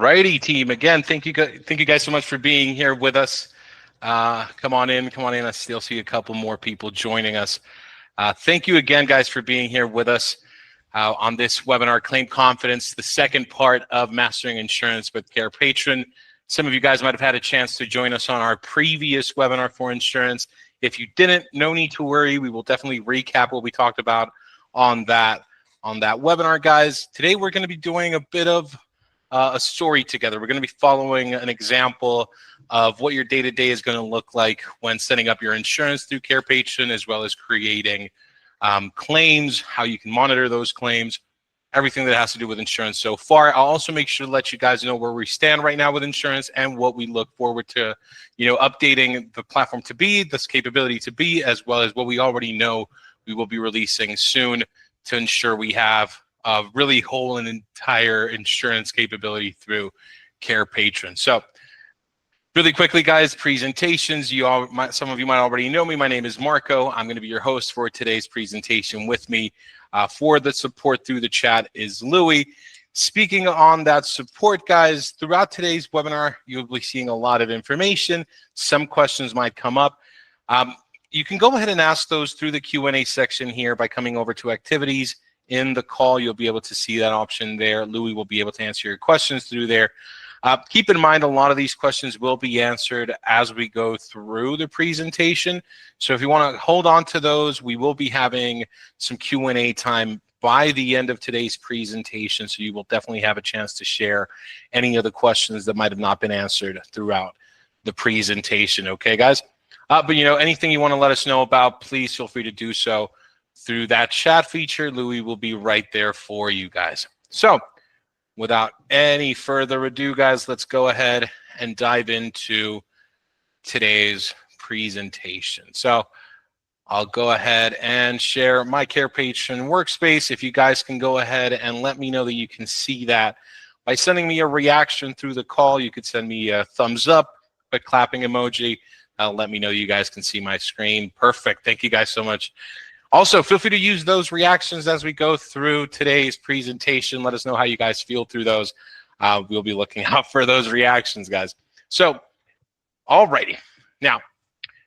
Righty team, again, thank you guys so much for being here with us. Come on in. I still see a couple more people joining us. Thank you again, guys, for being here with us on this webinar, Claim Confidence, the second part of Mastering Insurance with Carepatron. Some of you guys might have had a chance to join us on our previous webinar for insurance. If you didn't, no need to worry. We will definitely recap what we talked about on that webinar, guys. Today, we're going to be doing a bit of a story together. We're going to be following an example of what your day-to-day is going to look like when setting up your insurance through Carepatron, as well as creating claims, how you can monitor those claims, everything that has to do with insurance so far. I'll also make sure to let you guys know where we stand right now with insurance and what we look forward to, updating the platform to be, this capability to be, as well as what we already know we will be releasing soon to ensure we have really whole and entire insurance capability through Carepatron. So really quickly, guys, presentations. Some of you might already know me. My name is Marco. I'm going to be your host for today's presentation. With me for the support through the chat is Louis. Speaking on that support, guys, throughout today's webinar, you'll be seeing a lot of information. Some questions might come up. You can go ahead and ask those through the Q&A section here by coming over to activities. In the call, you'll be able to see that option there. Louis will be able to answer your questions through there. Keep in mind, a lot of these questions will be answered as we go through the presentation. So if you want to hold on to those, we will be having some Q&A time by the end of today's presentation. So you will definitely have a chance to share any of the questions that might have not been answered throughout the presentation. Okay, guys? But anything you want to let us know about, please feel free to do so through that chat feature. Louis will be right there for you guys. So without any further ado, guys, let's go ahead and dive into today's presentation. So I'll go ahead and share my Carepatron workspace. If you guys can go ahead and let me know that you can see that by sending me a reaction through the call. You could send me a thumbs up, a clapping emoji. Let me know you guys can see my screen. Perfect. Thank you guys so much. Also, feel free to use those reactions as we go through today's presentation. Let us know how you guys feel through those. We'll be looking out for those reactions, guys. So, alrighty. Now,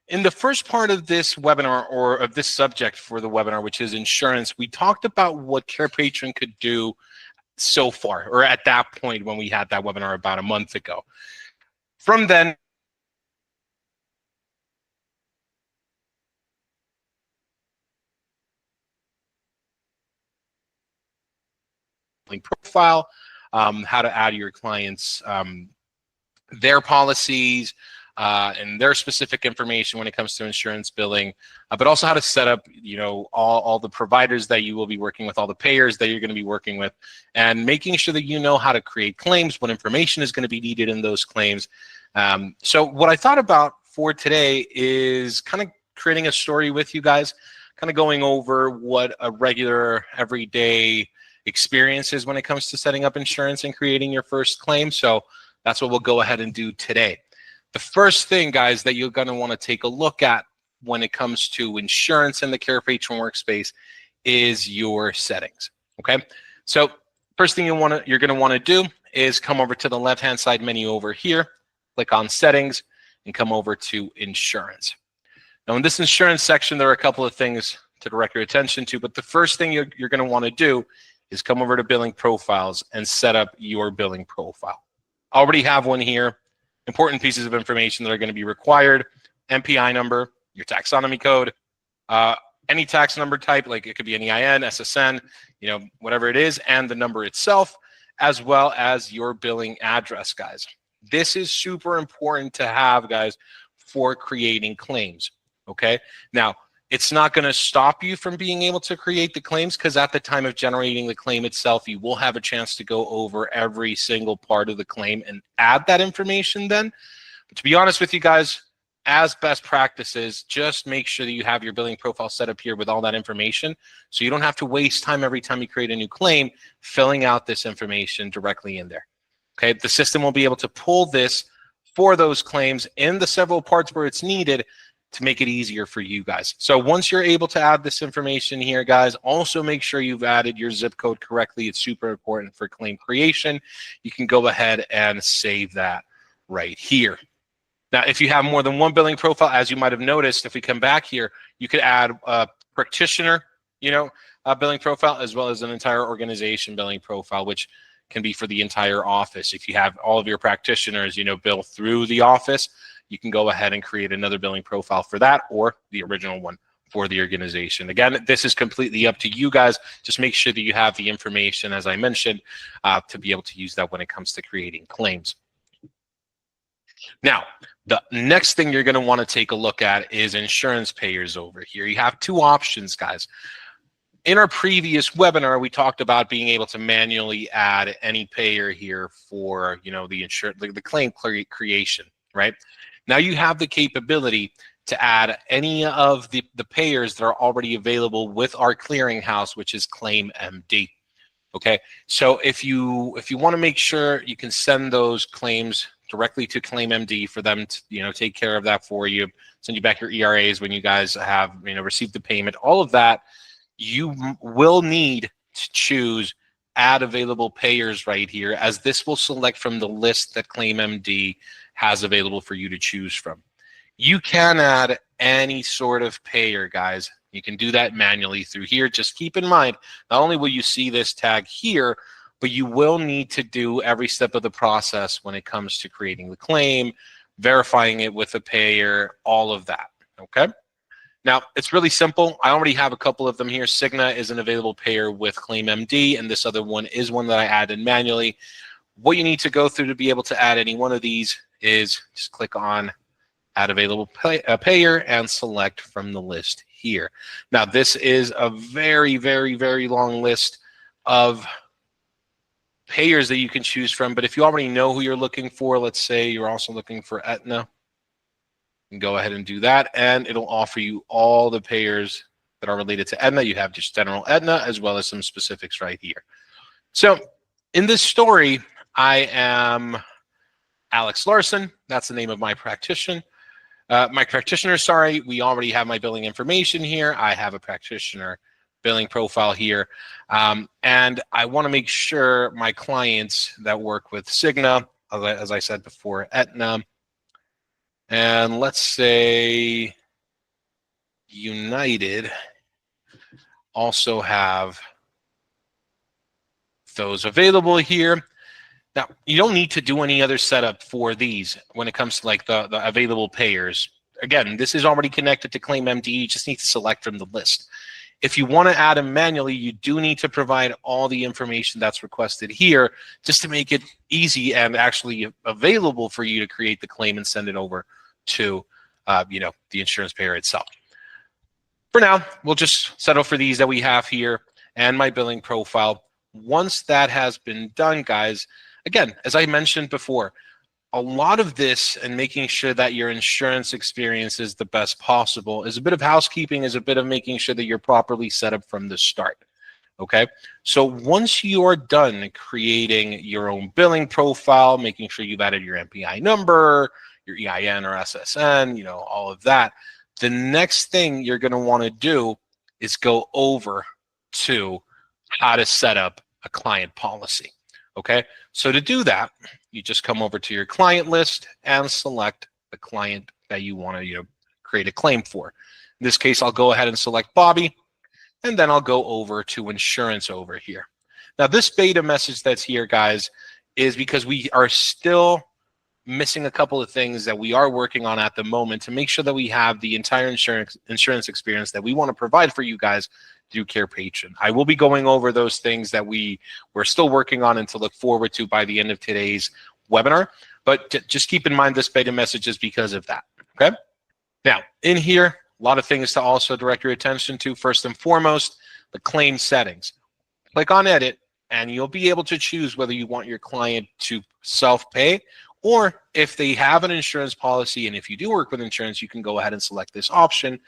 in the first part of this webinar, or of this subject for the webinar, which is insurance, we talked about what Carepatron could do so far, or at that point when we had that webinar about a month ago. From then, profile, how to add your clients, their policies, and their specific information when it comes to insurance billing, but also how to set up, all the providers that you will be working with, all the payers that you're going to be working with, and making sure that you know how to create claims, what information is going to be needed in those claims. So what I thought about for today is kind of creating a story with you guys, kind of going over what a regular, everyday experiences when it comes to setting up insurance and creating your first claim. So that's what we'll go ahead and do today. The first thing, guys, that you're going to want to take a look at when it comes to insurance in the Carepatron workspace is your settings. Okay, so first thing you're going to want to do is come over to the left-hand side menu over here, click on settings, and come over to insurance. Now in this insurance section, there are a couple of things to direct your attention to, but the first thing you're going to want to do is come over to billing profiles and set up your billing profile. I already have one here. Important pieces of information that are going to be required: MPI number, your taxonomy code, any tax number type, like it could be an EIN, SSN, whatever it is, and the number itself, as well as your billing address, guys. This is super important to have, guys, for creating claims. Okay, now it's not going to stop you from being able to create the claims, because at the time of generating the claim itself, you will have a chance to go over every single part of the claim and add that information then. But to be honest with you guys, as best practices, just make sure that you have your billing profile set up here with all that information, so you don't have to waste time every time you create a new claim filling out this information directly in there. Okay, the system will be able to pull this for those claims in the several parts where it's needed to make it easier for you guys. So once you're able to add this information here, guys, also make sure you've added your zip code correctly. It's super important for claim creation. You can go ahead and save that right here. Now, if you have more than one billing profile, as you might have noticed, if we come back here, you could add a practitioner, billing profile, as well as an entire organization billing profile, which can be for the entire office. If you have all of your practitioners, bill through the office, you can go ahead and create another billing profile for that, or the original one for the organization. Again, this is completely up to you guys. Just make sure that you have the information, as I mentioned, to be able to use that when it comes to creating claims. Now, the next thing you're going to want to take a look at is insurance payers over here. You have two options, guys. In our previous webinar, we talked about being able to manually add any payer here for, the claim creation, right? Now you have the capability to add any of the payers that are already available with our clearinghouse, which is ClaimMD. Okay, so if you want to make sure you can send those claims directly to ClaimMD for them to take care of that for you, send you back your ERAs when you guys have received the payment, all of that, you will need to choose add available payers right here, as this will select from the list that ClaimMD has available for you to choose from. You can add any sort of payer, guys. You can do that manually through here. Just keep in mind, not only will you see this tag here, but you will need to do every step of the process when it comes to creating the claim, verifying it with the payer, all of that, okay? Now, it's really simple. I already have a couple of them here. Cigna is an available payer with ClaimMD, and this other one is one that I added manually. What you need to go through to be able to add any one of these is just click on Add Available Payer and select from the list here. Now, this is a very, very, very long list of payers that you can choose from, but if you already know who you're looking for, let's say you're also looking for Aetna, you can go ahead and do that, and it'll offer you all the payers that are related to Aetna. You have just general Aetna as well as some specifics right here. So in this story, I am Alex Larson. That's the name of my practitioner. We already have my billing information here. I have a practitioner billing profile here. And I want to make sure my clients that work with Cigna, as I said before, Aetna, and let's say United, also have those available here. Now, you don't need to do any other setup for these when it comes to like the available payers. Again, this is already connected to ClaimMD. You just need to select from the list. If you want to add them manually, you do need to provide all the information that's requested here just to make it easy and actually available for you to create the claim and send it over to the insurance payer itself. For now, we'll just settle for these that we have here and my billing profile. Once that has been done, guys, again, as I mentioned before, a lot of this and making sure that your insurance experience is the best possible is a bit of housekeeping, is a bit of making sure that you're properly set up from the start. Okay, so once you are done creating your own billing profile, making sure you've added your MPI number, your EIN or SSN, all of that, the next thing you're going to want to do is go over to how to set up a client policy. Okay, so to do that, you just come over to your client list and select the client that you want to create a claim for. In this case, I'll go ahead and select Bobby, and then I'll go over to insurance over here. Now, this beta message that's here, guys, is because we are still missing a couple of things that we are working on at the moment to make sure that we have the entire insurance experience that we want to provide for you guys through Carepatron. I will be going over those things that we're still working on and to look forward to by the end of today's webinar. But just keep in mind this beta message is because of that. Okay. Now, in here, a lot of things to also direct your attention to. First and foremost, the claim settings. Click on Edit, and you'll be able to choose whether you want your client to self-pay, or if they have an insurance policy, and if you do work with insurance, you can go ahead and select this option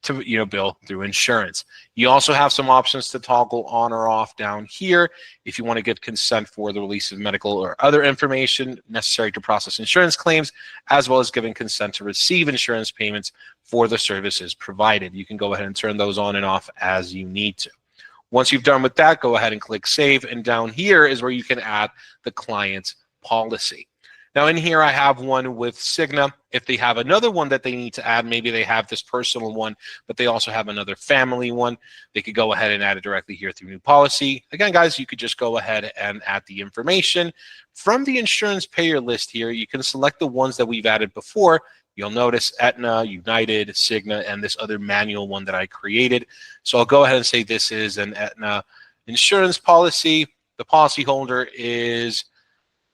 to bill through insurance. You also have some options to toggle on or off down here if you want to give consent for the release of medical or other information necessary to process insurance claims, as well as giving consent to receive insurance payments for the services provided. You can go ahead and turn those on and off as you need to. Once you've done with that, go ahead and click save, and down here is where you can add the client's policy. Now in here I have one with Cigna. If they have another one that they need to add, maybe they have this personal one, but they also have another family one, they could go ahead and add it directly here through new policy. Again, guys, you could just go ahead and add the information. From the insurance payer list here, you can select the ones that we've added before. You'll notice Aetna, United, Cigna, and this other manual one that I created. So I'll go ahead and say this is an Aetna insurance policy. The policyholder is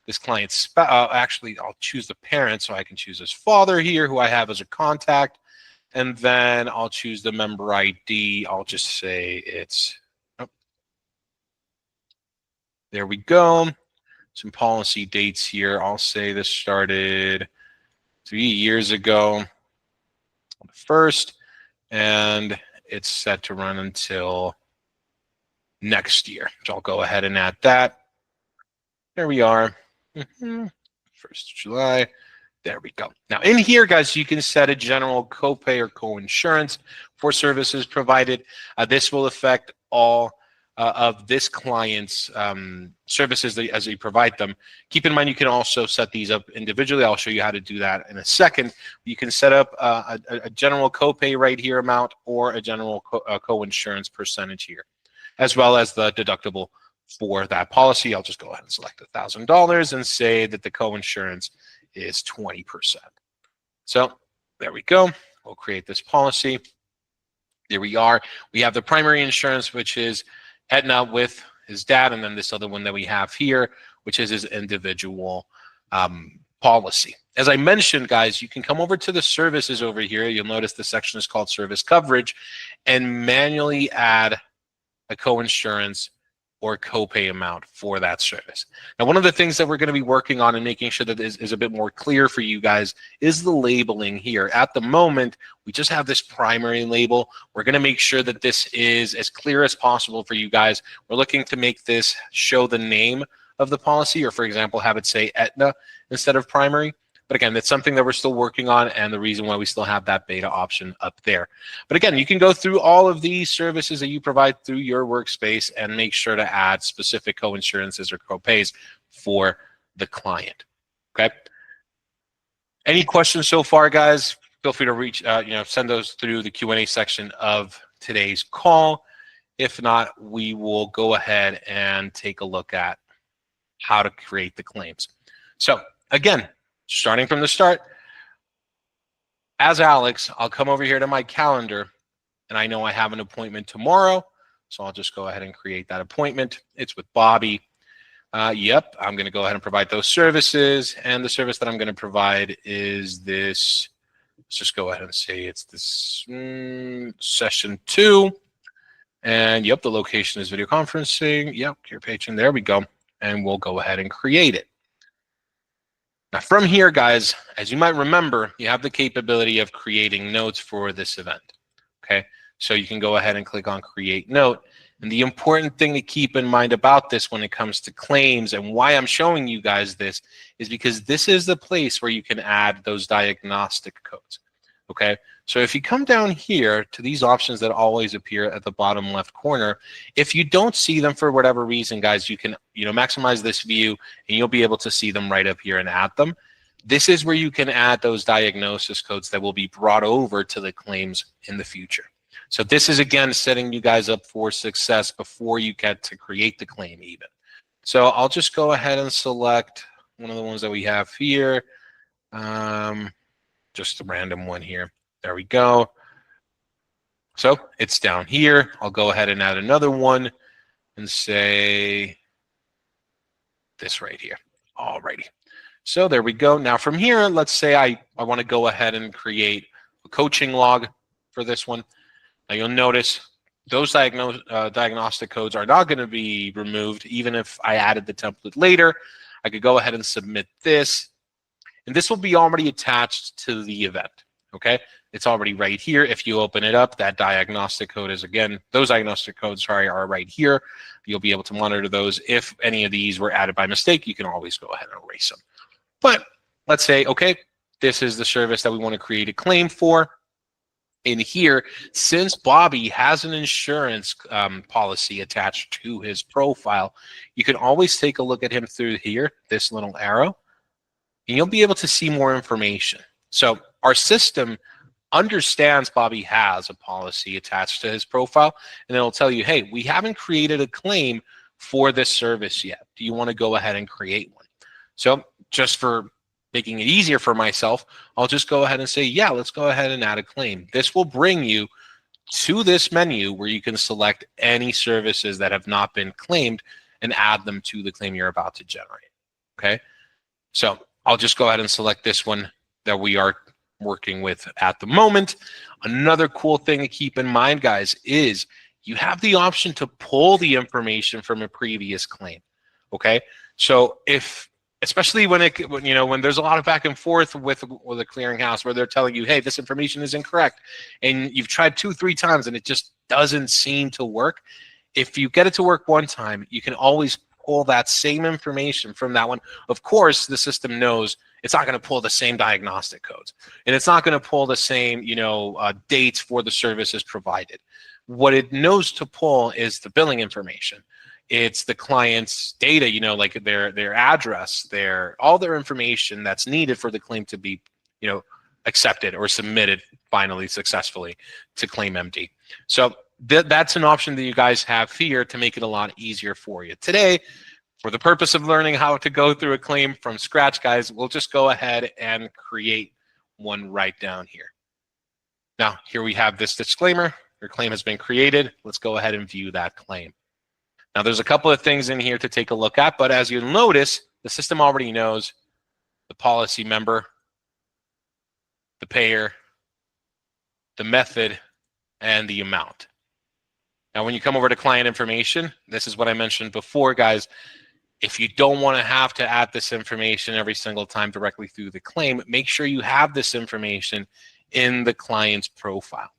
this client's spouse. Actually, I'll choose the parent, so I can choose his father here, who I have as a contact. And then I'll choose the member ID. I'll just say it's, there we go. Some policy dates here. I'll say this started 3 years ago on the 1st, and it's set to run until next year. So I'll go ahead and add that. There we are. 1st of July. There we go. Now in here, guys, you can set a general copay or co-insurance for services provided. This will affect all of this client's services as you provide them. Keep in mind, you can also set these up individually. I'll show you how to do that in a second. You can set up a general copay right here amount or a general co-insurance percentage here, as well as the deductible for that policy. I'll just go ahead and select $1,000 and say that the co-insurance is 20%. So there we go. We'll create this policy. There we are. We have the primary insurance, which is Aetna with his dad, and then this other one that we have here, which is his individual policy. As I mentioned, guys, you can come over to the services over here. You'll notice the section is called service coverage, and manually add a co-insurance or copay amount for that service. Now, one of the things that we're going to be working on and making sure that is a bit more clear for you guys is the labeling here. At the moment, we just have this primary label. We're going to make sure that this is as clear as possible for you guys. We're looking to make this show the name of the policy, or for example, have it say Aetna instead of primary. But again, that's something that we're still working on, and the reason why we still have that beta option up there. But again, you can go through all of these services that you provide through your workspace and make sure to add specific co-insurances or copays for the client. Okay. Any questions so far, guys? Feel free to reach, send those through the Q&A section of today's call. If not, we will go ahead and take a look at how to create the claims. So again, starting from the start, as Alex, I'll come over here to my calendar, and I know I have an appointment tomorrow, so I'll just go ahead and create that appointment. It's with Bobby. Yep, I'm going to go ahead and provide those services, and the service that I'm going to provide is this. Let's just go ahead and say it's this session 2, and yep, the location is video conferencing. Yep, Carepatron. There we go, and we'll go ahead and create it. Now from here, guys, as you might remember, you have the capability of creating notes for this event, okay? So you can go ahead and click on Create Note. And the important thing to keep in mind about this when it comes to claims, and why I'm showing you guys this, is because this is the place where you can add those diagnostic codes, okay? So if you come down here to these options that always appear at the bottom left corner, if you don't see them for whatever reason, guys, you can maximize this view, and you'll be able to see them right up here and add them. This is where you can add those diagnosis codes that will be brought over to the claims in the future. So this is, again, setting you guys up for success before you get to create the claim even. So I'll just go ahead and select one of the ones that we have here, just a random one here. There we go. So it's down here. I'll go ahead and add another one and say this right here. Alrighty. So there we go. Now from here, let's say I want to go ahead and create a coaching log for this one. Now you'll notice those diagnostic codes are not going to be removed, even if I added the template later. I could go ahead and submit this, and this will be already attached to the event. Okay, It's already right here. If you open it up, that diagnostic code is, again, those diagnostic codes, sorry, are right here. You'll be able to monitor those. If any of these were added by mistake, you can always go ahead and erase them. But let's say, okay, this is the service that we want to create a claim for. In here, since Bobby has an insurance policy attached to his profile, you can always take a look at him through here, this little arrow, and you'll be able to see more information. So our system understands Bobby has a policy attached to his profile, and it'll tell you, hey, we haven't created a claim for this service yet. Do you want to go ahead and create one? So just for making it easier for myself, I'll just go ahead and say, yeah, let's go ahead and add a claim. This will bring you to this menu where you can select any services that have not been claimed and add them to the claim you're about to generate. Okay, so I'll just go ahead and select this one that we are working with at the moment. Another cool thing to keep in mind, guys, is you have the option to pull the information from a previous claim. Okay, so if, especially when there's a lot of back and forth with a clearinghouse where they're telling you, hey, this information is incorrect, and you've tried 2-3 times and it just doesn't seem to work. If you get it to work one time, you can always pull that same information from that one. Of course, the system knows it's not going to pull the same diagnostic codes, and it's not going to pull the same dates for the services provided. What it knows to pull is the billing information. It's the client's data, like their address, all their information that's needed for the claim to be, accepted or submitted finally successfully to ClaimMD. So that's an option that you guys have here to make it a lot easier for you. Today, for the purpose of learning how to go through a claim from scratch, guys, we'll just go ahead and create one right down here. Now, here we have this disclaimer. Your claim has been created. Let's go ahead and view that claim. Now, there's a couple of things in here to take a look at, but as you'll notice, the system already knows the policy member, the payer, the method, and the amount. Now, when you come over to client information, this is what I mentioned before, guys. If you don't want to have to add this information every single time directly through the claim, make sure you have this information in the client's profile.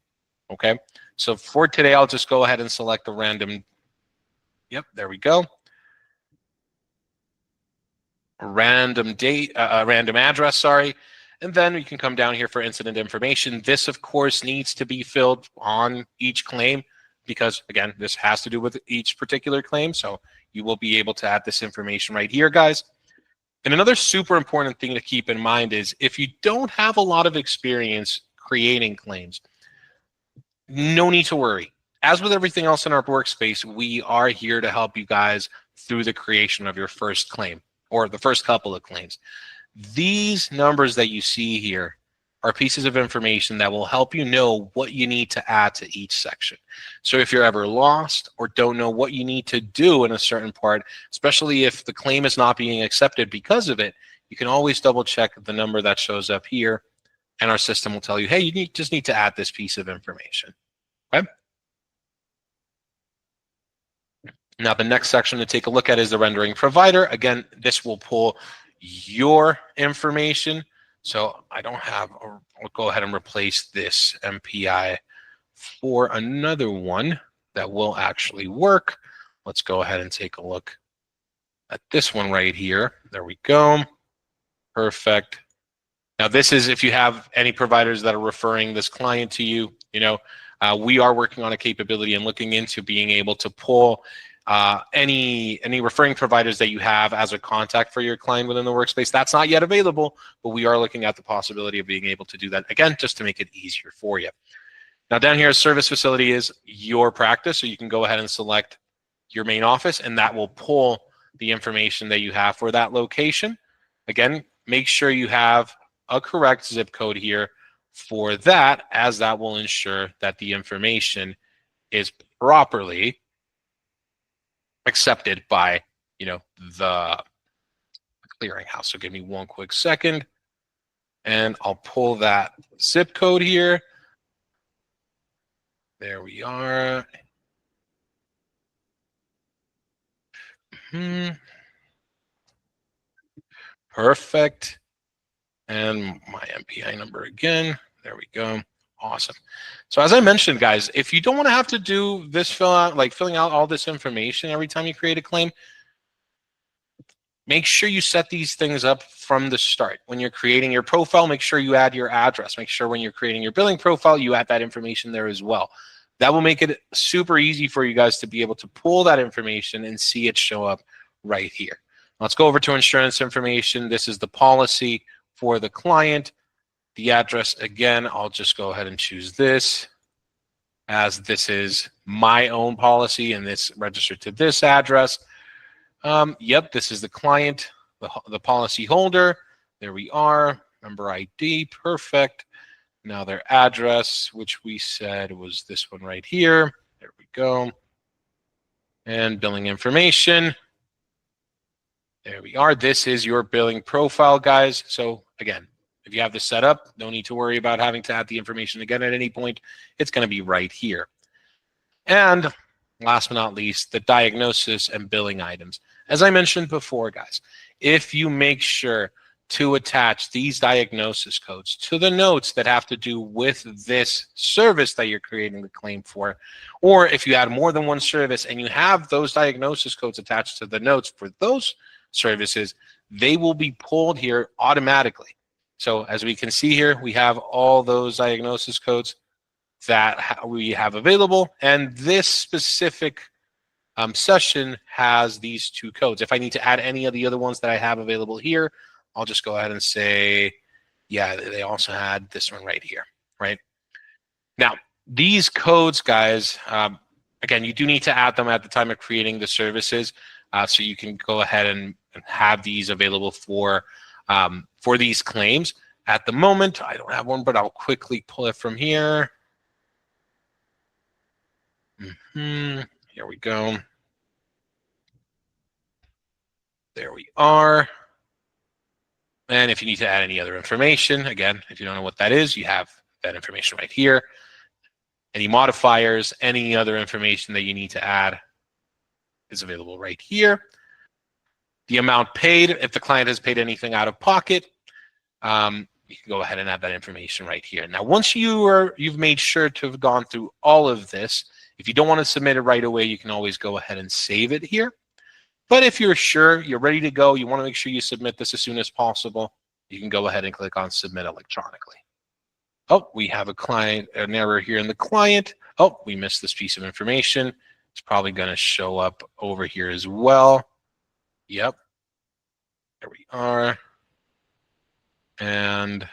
Okay, so for today, I'll just go ahead and select a random. Yep, there we go. Random date, random address, sorry. And then we can come down here for incident information. This, of course, needs to be filled on each claim because, again, this has to do with each particular claim. So you will be able to add this information right here, guys. And another super important thing to keep in mind is if you don't have a lot of experience creating claims, no need to worry. As with everything else in our workspace, we are here to help you guys through the creation of your first claim or the first couple of claims. These numbers that you see here are pieces of information that will help you know what you need to add to each section. So if you're ever lost or don't know what you need to do in a certain part, especially if the claim is not being accepted because of it, you can always double check the number that shows up here, and our system will tell you, hey, you just need to add this piece of information. Okay? Now, the next section to take a look at is the rendering provider. Again, this will pull your information. So I don't have, I'll go ahead and replace this MPI for another one that will actually work. Let's go ahead and take a look at this one right here. There we go. Perfect. Now, this is if you have any providers that are referring this client to you, we are working on a capability and looking into being able to pull any referring providers that you have as a contact for your client within the workspace. That's not yet available, but we are looking at the possibility of being able to do that, again, just to make it easier for you. Now, down here, service facility is your practice, so you can go ahead and select your main office, and that will pull the information that you have for that location. Again, make sure you have a correct zip code here for that, as that will ensure that the information is properly accepted by, the clearinghouse. So give me one quick second, and I'll pull that zip code here. There we are. Perfect. And my MPI number again. There we go. Awesome. So as I mentioned, guys, if you don't want to have to do this filling out all this information every time you create a claim, make sure you set these things up from the start. When you're creating your profile, make sure you add your address. Make sure when you're creating your billing profile, you add that information there as well. That will make it super easy for you guys to be able to pull that information and see it show up right here. Let's go over to insurance information. This is the policy for the client. The address, again, I'll just go ahead and choose this, as this is my own policy and this registered to this address. Yep, this is the client, the policy holder. There we are. Member ID, perfect. Now their address, which we said was this one right here. There we go. And billing information. There we are. This is your billing profile, guys. So again, if you have this set up, no need to worry about having to add the information again at any point. It's going to be right here. And last but not least, the diagnosis and billing items. As I mentioned before, guys, if you make sure to attach these diagnosis codes to the notes that have to do with this service that you're creating the claim for, or if you add more than one service and you have those diagnosis codes attached to the notes for those services, they will be pulled here automatically. So as we can see here, we have all those diagnosis codes that we have available, and this specific session has these two codes. If I need to add any of the other ones that I have available here, I'll just go ahead and say, yeah, they also had this one right here, right? Now, these codes, guys, again, you do need to add them at the time of creating the services, so you can go ahead and have these available for these claims. At the moment, I don't have one, but I'll quickly pull it from here. Here we go. There we are. And if you need to add any other information, again, if you don't know what that is, you have that information right here. Any modifiers, any other information that you need to add is available right here. The amount paid, if the client has paid anything out of pocket, you can go ahead and add that information right here. Now, once you've made sure to have gone through all of this, if you don't want to submit it right away, you can always go ahead and save it here. But if you're sure, you're ready to go, you want to make sure you submit this as soon as possible, you can go ahead and click on Submit Electronically. Oh, we have an error here in the client. Oh, we missed this piece of information. It's probably going to show up over here as well. Yep. There we are. And,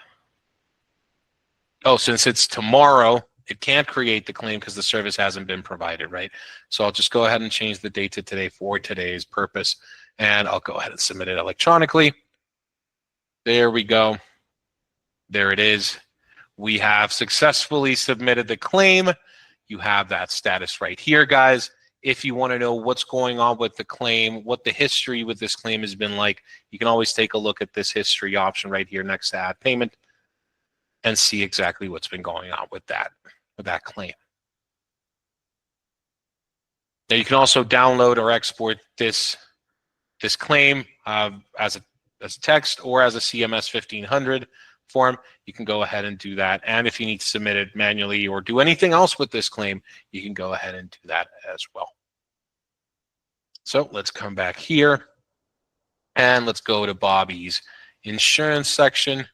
oh, since it's tomorrow, it can't create the claim because the service hasn't been provided, right? So I'll just go ahead and change the date to today for today's purpose, and I'll go ahead and submit it electronically. There we go. There it is. We have successfully submitted the claim. You have that status right here, guys. If you want to know what's going on with the claim, what the history with this claim has been like, you can always take a look at this history option right here next to add payment and see exactly what's been going on with that claim. Now you can also download or export this claim as a text or as a CMS 1500 form. You can go ahead and do that. And if you need to submit it manually or do anything else with this claim, you can go ahead and do that as well. So let's come back here and let's go to Bobby's insurance section.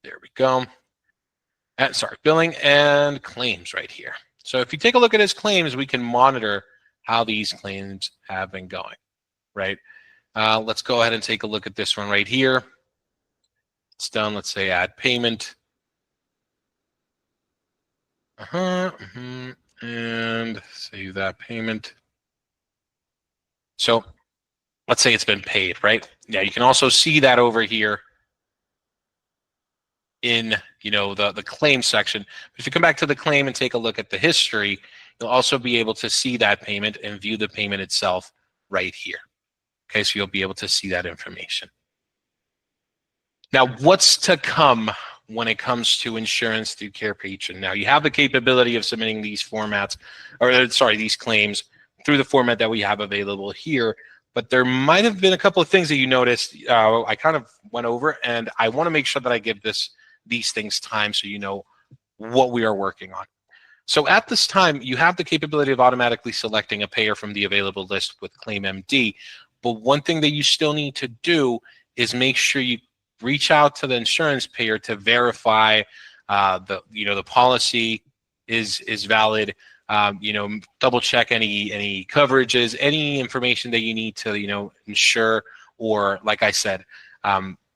There we go. And sorry, billing and claims right here. So if you take a look at his claims, we can monitor how these claims have been going, right? Let's go ahead and take a look at this one right here. It's done. Let's say add payment. And save that payment. So let's say it's been paid, right? Yeah, you can also see that over here in the claim section. But if you come back to the claim and take a look at the history, you'll also be able to see that payment and view the payment itself right here. Okay, so you'll be able to see that information. Now, what's to come when it comes to insurance through Carepatron? Now, you have the capability of submitting these these claims through the format that we have available here. but there might have been a couple of things that you noticed. I kind of went over, and I want to make sure that I give these things time so you know what we are working on. So at this time, you have the capability of automatically selecting a payer from the available list with ClaimMD. But one thing that you still need to do is make sure you reach out to the insurance payer to verify the policy is valid. Double check any coverages, any information that you need to ensure, or like I said,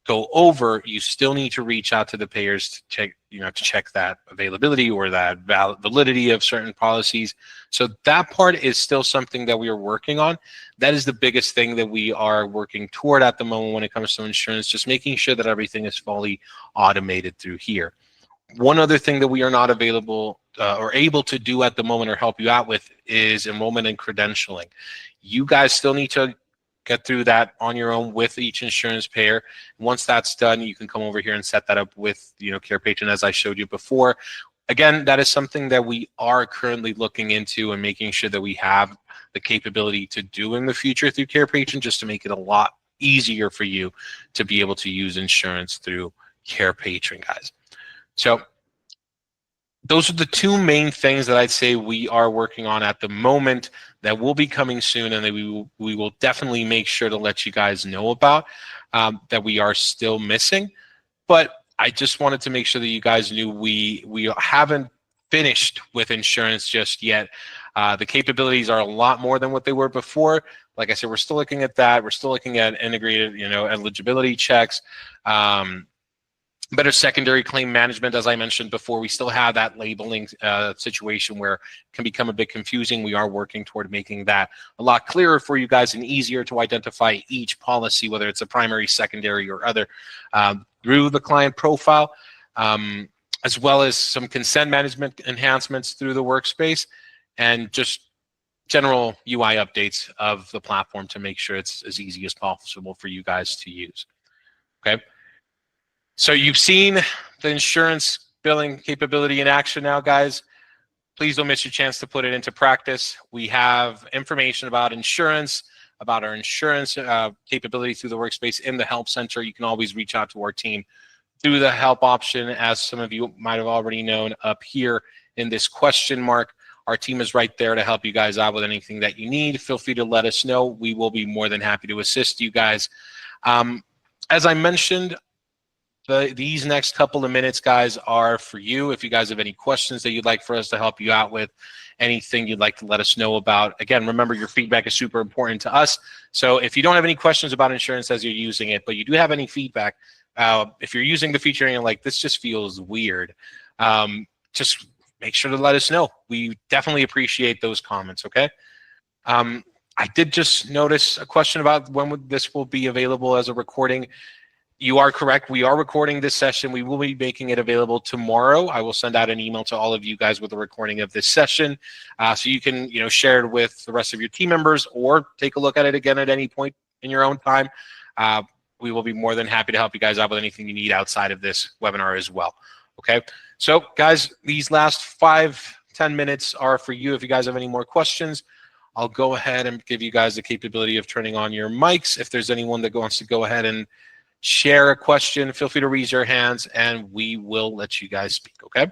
go over. You still need to reach out to the payers to check that availability or that validity of certain policies. So that part is still something that we are working on. That is the biggest thing that we are working toward at the moment when it comes to insurance, just making sure that everything is fully automated through here. One other thing that we are not available or able to do at the moment or help you out with is enrollment and credentialing. You guys still need to get through that on your own with each insurance payer. Once that's done, you can come over here and set that up with Carepatron, as I showed you before. Again, that is something that we are currently looking into and making sure that we have the capability to do in the future through Carepatron, just to make it a lot easier for you to be able to use insurance through Carepatron, guys. So those are the two main things that I'd say we are working on at the moment that will be coming soon, and that we will definitely make sure to let you guys know about, that we are still missing. But I just wanted to make sure that you guys knew we haven't finished with insurance just yet. The capabilities are a lot more than what they were before. Like I said, we're still looking at that. We're still looking at integrated, eligibility checks, better secondary claim management. As I mentioned before, we still have that labeling situation where it can become a bit confusing. We are working toward making that a lot clearer for you guys and easier to identify each policy, whether it's a primary, secondary, or other, through the client profile, as well as some consent management enhancements through the workspace, and just general UI updates of the platform to make sure it's as easy as possible for you guys to use. Okay. So you've seen the insurance billing capability in action now, guys. Please don't miss your chance to put it into practice. We have information about insurance, about our insurance capability through the workspace in the Help Center. You can always reach out to our team through the help option, as some of you might have already known up here in this question mark. Our team is right there to help you guys out with anything that you need. Feel free to let us know. We will be more than happy to assist you guys. As I mentioned, these next couple of minutes, guys, are for you. If you guys have any questions that you'd like for us to help you out with, anything you'd like to let us know about. Again, remember, your feedback is super important to us. So if you don't have any questions about insurance as you're using it, but you do have any feedback, if you're using the feature and you're like, this just feels weird, just make sure to let us know. We definitely appreciate those comments, okay? I did just notice a question about when this will be available as a recording. You are correct. We are recording this session. We will be making it available tomorrow. I will send out an email to all of you guys with a recording of this session, so you can share it with the rest of your team members, or take a look at it again at any point in your own time. We will be more than happy to help you guys out with anything you need outside of this webinar as well. Okay. So guys, these last 5-10 minutes are for you. If you guys have any more questions, I'll go ahead and give you guys the capability of turning on your mics. If there's anyone that wants to go ahead and share a question, feel free to raise your hands and we will let you guys speak, okay?